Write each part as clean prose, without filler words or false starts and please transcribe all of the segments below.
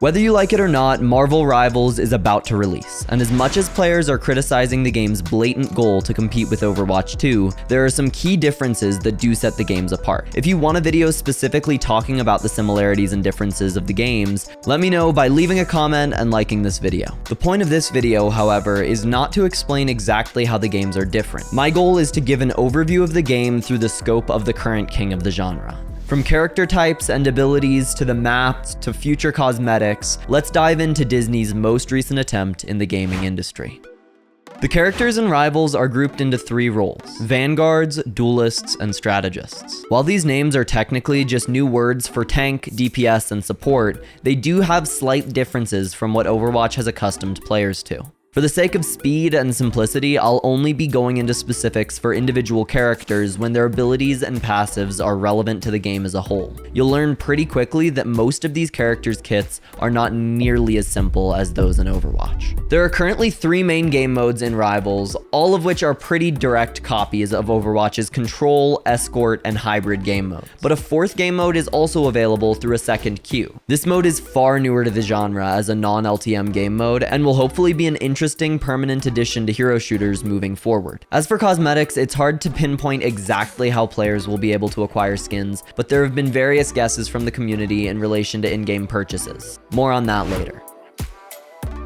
Whether you like it or not, Marvel Rivals is about to release, and as much as players are criticizing the game's blatant goal to compete with Overwatch 2, there are some key differences that do set the games apart. If you want a video specifically talking about the similarities and differences of the games, let me know by leaving a comment and liking this video. The point of this video, however, is not to explain exactly how the games are different. My goal is to give an overview of the game through the scope of the current king of the genre. From character types and abilities to the maps to future cosmetics, let's dive into Disney's most recent attempt in the gaming industry. The characters in Rivals are grouped into 3 roles: Vanguards, Duelists, and Strategists. While these names are technically just new words for tank, DPS, and support, they do have slight differences from what Overwatch has accustomed players to. For the sake of speed and simplicity, I'll only be going into specifics for individual characters when their abilities and passives are relevant to the game as a whole. You'll learn pretty quickly that most of these characters' kits are not nearly as simple as those in Overwatch. There are currently 3 main game modes in Rivals, all of which are pretty direct copies of Overwatch's Control, Escort, and Hybrid game mode. But a 4th game mode is also available through a second queue. This mode is far newer to the genre as a non-LTM game mode and will hopefully be an interesting permanent addition to hero shooters moving forward. As for cosmetics, it's hard to pinpoint exactly how players will be able to acquire skins, but there have been various guesses from the community in relation to in-game purchases. More on that later.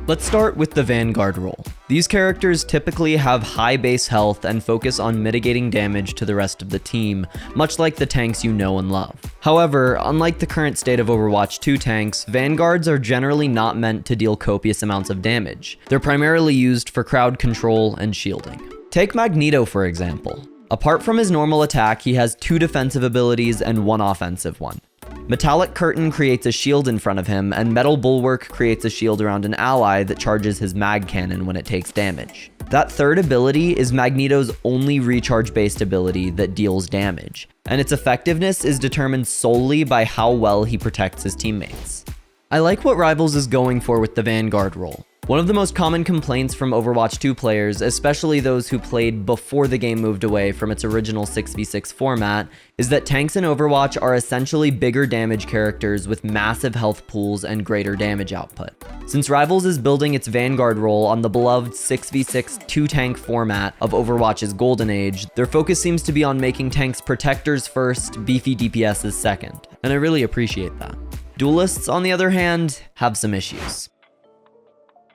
Let's start with the Vanguard role. These characters typically have high base health and focus on mitigating damage to the rest of the team, much like the tanks you know and love. However, unlike the current state of Overwatch 2 tanks, Vanguards are generally not meant to deal copious amounts of damage. They're primarily used for crowd control and shielding. Take Magneto, for example. Apart from his normal attack, he has 2 defensive abilities and 1 offensive one. Metallic Curtain creates a shield in front of him, and Metal Bulwark creates a shield around an ally that charges his mag cannon when it takes damage. That 3rd ability is Magneto's only recharge-based ability that deals damage, and its effectiveness is determined solely by how well he protects his teammates. I like what Rivals is going for with the Vanguard role. One of the most common complaints from Overwatch 2 players, especially those who played before the game moved away from its original 6v6 format, is that tanks in Overwatch are essentially bigger damage characters with massive health pools and greater damage output. Since Rivals is building its Vanguard role on the beloved 6v6 2-tank format of Overwatch's golden age, their focus seems to be on making tanks protectors first, beefy DPSs second, and I really appreciate that. Duelists, on the other hand, have some issues.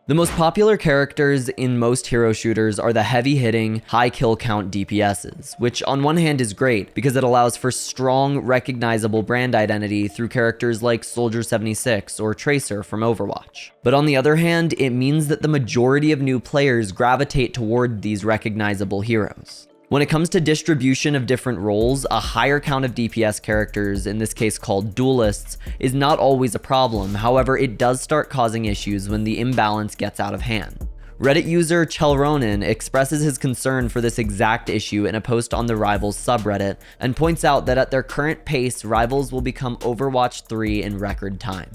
The most popular characters in most hero shooters are the heavy-hitting, high kill count DPSs, which on one hand is great because it allows for strong, recognizable brand identity through characters like Soldier 76 or Tracer from Overwatch. But on the other hand, it means that the majority of new players gravitate toward these recognizable heroes. When it comes to distribution of different roles, a higher count of DPS characters, in this case called Duelists, is not always a problem. However, it does start causing issues when the imbalance gets out of hand. Reddit user Chelronin expresses his concern for this exact issue in a post on the Rivals subreddit and points out that at their current pace, Rivals will become Overwatch 3 in record time.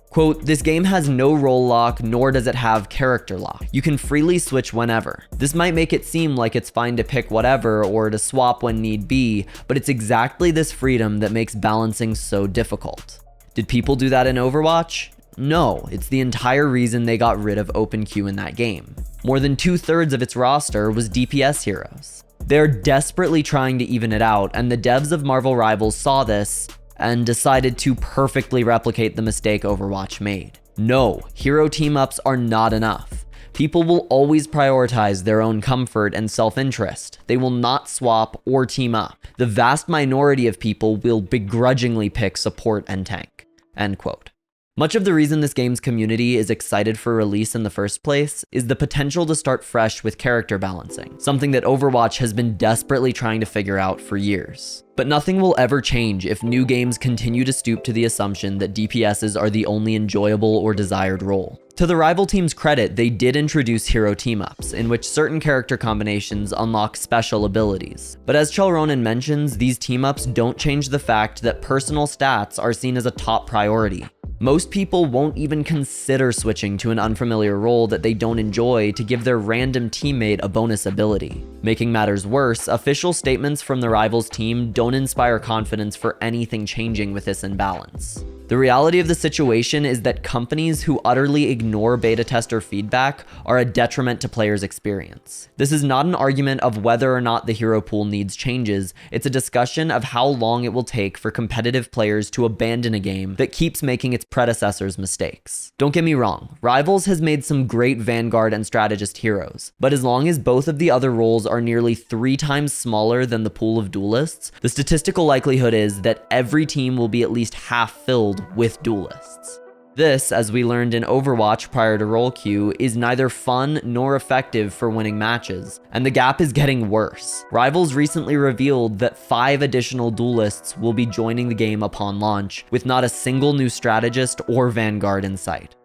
Quote, "This game has no role lock, nor does it have character lock. You can freely switch whenever. This might make it seem like it's fine to pick whatever or to swap when need be, but it's exactly this freedom that makes balancing so difficult." Did people do that in Overwatch? No, it's the entire reason they got rid of open queue in that game. More than 2/3 of its roster was DPS heroes. They're desperately trying to even it out, and the devs of Marvel Rivals saw this and decided to perfectly replicate the mistake Overwatch made. No, hero team-ups are not enough. People will always prioritize their own comfort and self-interest. They will not swap or team up. The vast minority of people will begrudgingly pick support and tank." End quote. Much of the reason this game's community is excited for release in the first place is the potential to start fresh with character balancing, something that Overwatch has been desperately trying to figure out for years. But nothing will ever change if new games continue to stoop to the assumption that DPSs are the only enjoyable or desired role. To the rival team's credit, they did introduce hero team-ups, in which certain character combinations unlock special abilities. But as Chelronin mentions, these team-ups don't change the fact that personal stats are seen as a top priority. Most people won't even consider switching to an unfamiliar role that they don't enjoy to give their random teammate a bonus ability. Making matters worse, official statements from the Rivals team don't inspire confidence for anything changing with this imbalance. The reality of the situation is that companies who utterly ignore beta tester feedback are a detriment to players' experience. This is not an argument of whether or not the hero pool needs changes, it's a discussion of how long it will take for competitive players to abandon a game that keeps making its predecessors' mistakes. Don't get me wrong, Rivals has made some great Vanguard and Strategist heroes, but as long as both of the other roles are nearly 3 times smaller than the pool of Duelists, the statistical likelihood is that every team will be at least half filled with Duelists. This, as we learned in Overwatch prior to role queue, is neither fun nor effective for winning matches, and the gap is getting worse. Rivals recently revealed that 5 additional Duelists will be joining the game upon launch, with not a single new Strategist or Vanguard in sight.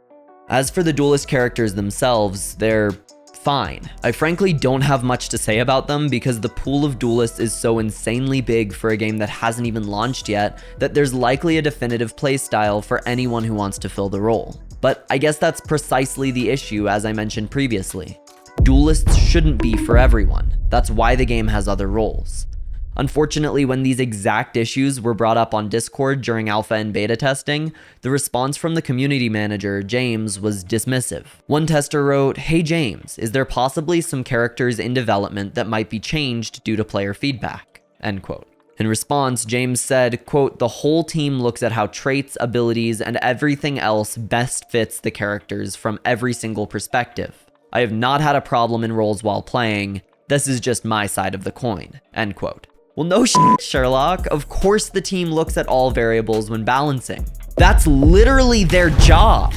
As for the Duelist characters themselves, they're fine. I frankly don't have much to say about them because the pool of Duelists is so insanely big for a game that hasn't even launched yet that there's likely a definitive playstyle for anyone who wants to fill the role. But I guess that's precisely the issue, as I mentioned previously. Duelists shouldn't be for everyone. That's why the game has other roles. Unfortunately, when these exact issues were brought up on Discord during alpha and beta testing, the response from the community manager, James, was dismissive. One tester wrote, "Hey James, is there possibly some characters in development that might be changed due to player feedback?" End quote. In response, James said, quote, "The whole team looks at how traits, abilities, and everything else best fits the characters from every single perspective. I have not had a problem in roles while playing. This is just my side of the coin." End quote. Well, no shit, Sherlock. Of course the team looks at all variables when balancing. That's literally their job.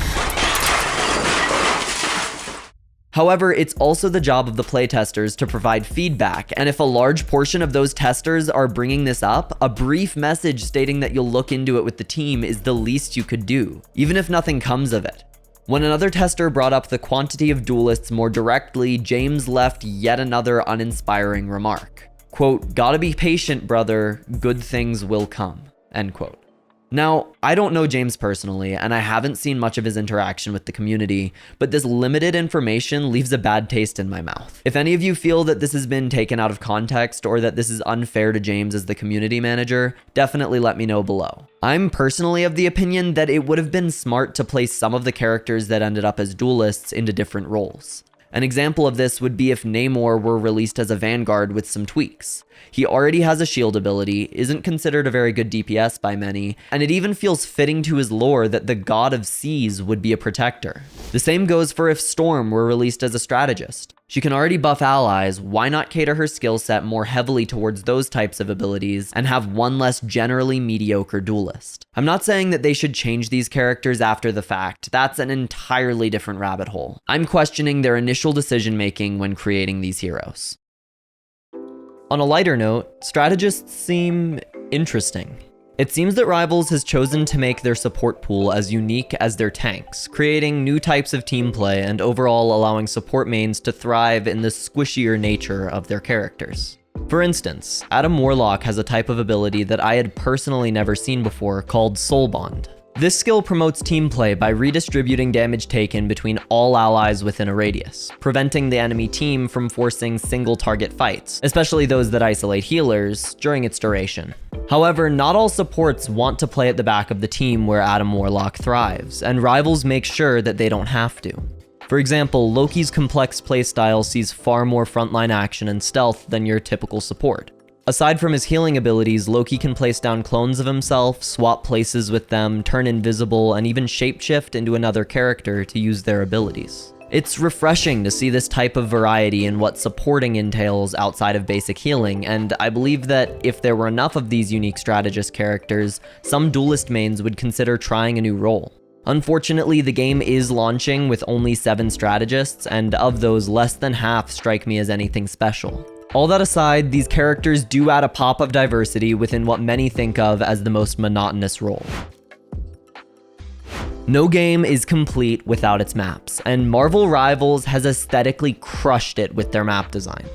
However, it's also the job of the playtesters to provide feedback, and if a large portion of those testers are bringing this up, a brief message stating that you'll look into it with the team is the least you could do, even if nothing comes of it. When another tester brought up the quantity of Duelists more directly, James left yet another uninspiring remark. Quote, "Gotta be patient, brother. Good things will come." End quote. Now, I don't know James personally, and I haven't seen much of his interaction with the community, but this limited information leaves a bad taste in my mouth. If any of you feel that this has been taken out of context or that this is unfair to James as the community manager, definitely let me know below. I'm personally of the opinion that it would have been smart to place some of the characters that ended up as Duelists into different roles. An example of this would be if Namor were released as a Vanguard with some tweaks. He already has a shield ability, isn't considered a very good DPS by many, and it even feels fitting to his lore that the God of Seas would be a protector. The same goes for if Storm were released as a Strategist. She can already buff allies, why not cater her skill set more heavily towards those types of abilities and have one less generally mediocre Duelist? I'm not saying that they should change these characters after the fact, that's an entirely different rabbit hole. I'm questioning their initial decision making when creating these heroes. On a lighter note, Strategists seem interesting. It seems that Rivals has chosen to make their support pool as unique as their tanks, creating new types of team play and overall allowing support mains to thrive in the squishier nature of their characters. For instance, Adam Warlock has a type of ability that I had personally never seen before called Soul Bond. This skill promotes team play by redistributing damage taken between all allies within a radius, preventing the enemy team from forcing single target fights, especially those that isolate healers, during its duration. However, not all supports want to play at the back of the team where Adam Warlock thrives, and Rivals make sure that they don't have to. For example, Loki's complex playstyle sees far more frontline action and stealth than your typical support. Aside from his healing abilities, Loki can place down clones of himself, swap places with them, turn invisible, and even shapeshift into another character to use their abilities. It's refreshing to see this type of variety in what supporting entails outside of basic healing, and I believe that if there were enough of these unique strategist characters, some Duelist mains would consider trying a new role. Unfortunately, the game is launching with only 7 strategists, and of those, less than half strike me as anything special. All that aside, these characters do add a pop of diversity within what many think of as the most monotonous role. No game is complete without its maps, and Marvel Rivals has aesthetically crushed it with their map design.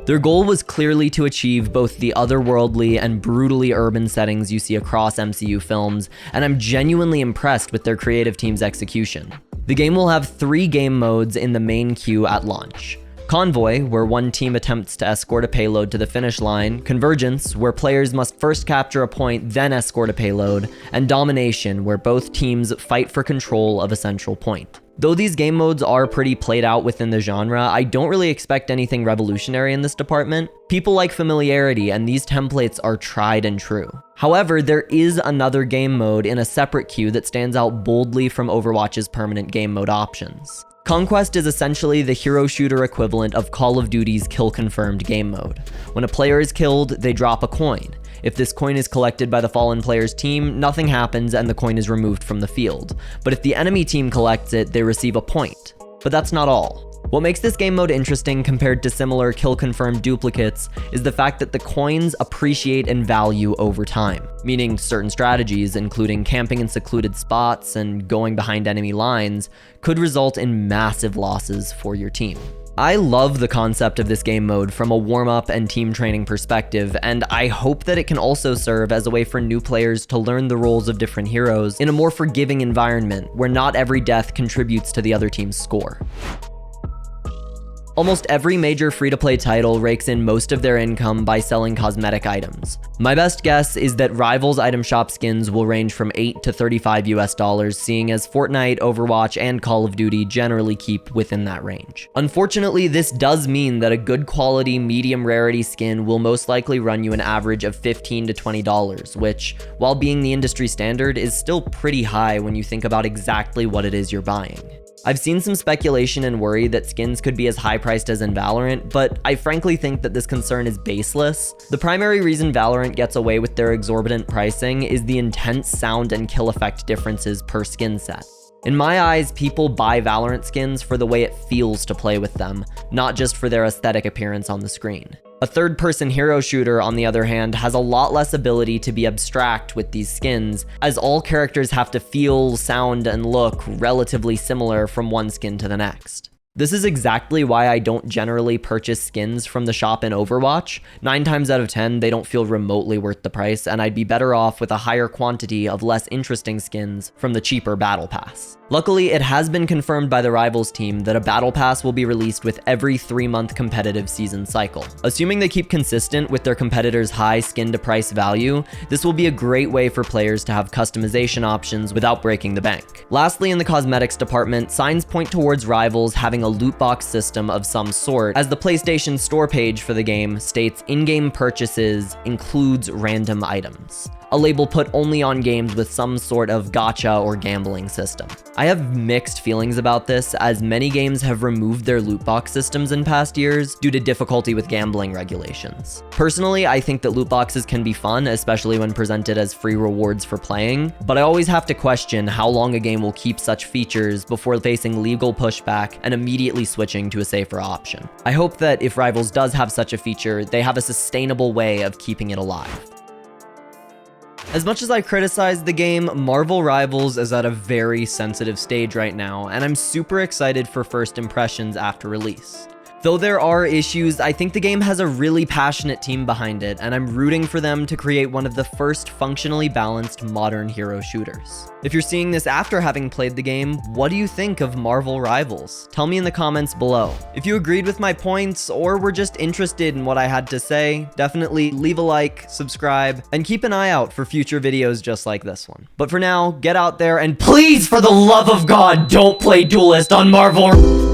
Their goal was clearly to achieve both the otherworldly and brutally urban settings you see across MCU films, and I'm genuinely impressed with their creative team's execution. The game will have 3 game modes in the main queue at launch. Convoy, where one team attempts to escort a payload to the finish line, Convergence, where players must first capture a point then escort a payload, and Domination, where both teams fight for control of a central point. Though these game modes are pretty played out within the genre, I don't really expect anything revolutionary in this department. People like familiarity, and these templates are tried and true. However, there is another game mode in a separate queue that stands out boldly from Overwatch's permanent game mode options. Conquest is essentially the hero shooter equivalent of Call of Duty's Kill Confirmed game mode. When a player is killed, they drop a coin. If this coin is collected by the fallen player's team, nothing happens and the coin is removed from the field. But if the enemy team collects it, they receive a point. But that's not all. What makes this game mode interesting compared to similar kill-confirmed duplicates is the fact that the coins appreciate in value over time, meaning certain strategies, including camping in secluded spots and going behind enemy lines, could result in massive losses for your team. I love the concept of this game mode from a warm-up and team training perspective, and I hope that it can also serve as a way for new players to learn the roles of different heroes in a more forgiving environment where not every death contributes to the other team's score. Almost every major free-to-play title rakes in most of their income by selling cosmetic items. My best guess is that Rivals item shop skins will range from $8 to $35 US, seeing as Fortnite, Overwatch, and Call of Duty generally keep within that range. Unfortunately, this does mean that a good quality, medium rarity skin will most likely run you an average of $15 to $20, which, while being the industry standard, is still pretty high when you think about exactly what it is you're buying. I've seen some speculation and worry that skins could be as high priced as in Valorant, but I frankly think that this concern is baseless. The primary reason Valorant gets away with their exorbitant pricing is the intense sound and kill effect differences per skin set. In my eyes, people buy Valorant skins for the way it feels to play with them, not just for their aesthetic appearance on the screen. A third-person hero shooter, on the other hand, has a lot less ability to be abstract with these skins, as all characters have to feel, sound, and look relatively similar from one skin to the next. This is exactly why I don't generally purchase skins from the shop in Overwatch. 9 times out of 10, they don't feel remotely worth the price, and I'd be better off with a higher quantity of less interesting skins from the cheaper Battle Pass. Luckily, it has been confirmed by the Rivals team that a Battle Pass will be released with every 3-month competitive season cycle. Assuming they keep consistent with their competitors' high skin-to-price value, this will be a great way for players to have customization options without breaking the bank. Lastly, in the cosmetics department, signs point towards Rivals having a loot box system of some sort, as the PlayStation Store page for the game states in-game purchases includes random items, a label put only on games with some sort of gacha or gambling system. I have mixed feelings about this, as many games have removed their loot box systems in past years due to difficulty with gambling regulations. Personally, I think that loot boxes can be fun, especially when presented as free rewards for playing, but I always have to question how long a game will keep such features before facing legal pushback and immediately switching to a safer option. I hope that if Rivals does have such a feature, they have a sustainable way of keeping it alive. As much as I criticize the game, Marvel Rivals is at a very sensitive stage right now, and I'm super excited for first impressions after release. Though there are issues, I think the game has a really passionate team behind it, and I'm rooting for them to create one of the first functionally balanced modern hero shooters. If you're seeing this after having played the game, what do you think of Marvel Rivals? Tell me in the comments below. If you agreed with my points or were just interested in what I had to say, definitely leave a like, subscribe, and keep an eye out for future videos just like this one. But for now, get out there and please, for the love of God, don't play Duelist on Marvel.